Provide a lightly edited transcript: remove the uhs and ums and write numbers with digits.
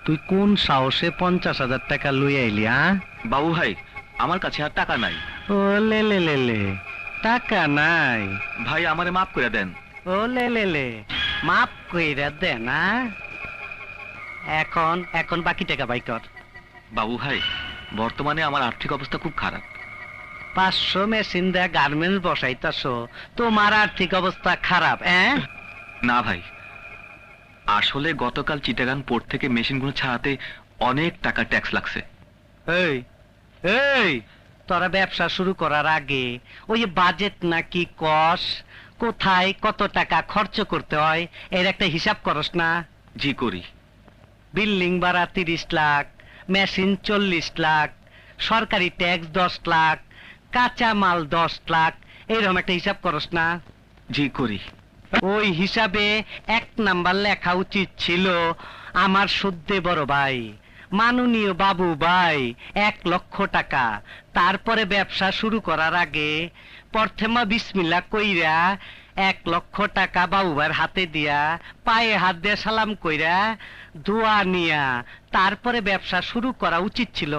তুই কোন সাহসে 50,000 টাকা লই আইলি? বাবু ভাই, আমার কাছে আর টাকা নাই। ও লে লে লে লে, টাকা নাই? ভাই আমারে মাফ করে দেন। ও লে লে লে, মাপ কইরা দে না। এখন এখন বাকি টাকা বাই কর। বাবু ভাই, বর্তমানে আমার আর্থিক অবস্থা খুব খারাপ। 500 মেশিন দেয়া গার্মেন্টস বসাইতাছো, তোমার আর্থিক অবস্থা খারাপ? না ভাই, আসলে গতকাল চিটাগাং পোর্ট থেকে মেশিনগুলো ছাড়াতে অনেক টাকা ট্যাক্স লাগছে। এই এই, তোরা ব্যবসা শুরু করার আগে ওই বাজেট নাকি কস, কোথায় কত টাকা খরচ করতে হয় এর একটা হিসাব করস না? জি করি। বিল্ডিং ভাড়া 30 লাখ, মেশিন 40 লাখ, সরকারি ট্যাক্স 10 লাখ, কাঁচা মাল 10 লাখ, এরকম একটা হিসাব করস না? জি করি। ওই হিসাবে 1 নাম্বার লেখা উচিত ছিল আমার সদ্যে বড় ভাই, মাননীয় বাবু ভাই, 1 লক্ষ টাকা। তারপরে ব্যবসা শুরু করার আগে প্রথমে বিসমিল্লাহ কইরা 1 লক্ষ টাকা বাবু ভাইয়ের হাতে দিয়া পায়ে হাত দিয়ে সালাম কইরা দোয়া নিয়া তারপরে ব্যবসা শুরু করা উচিত ছিল।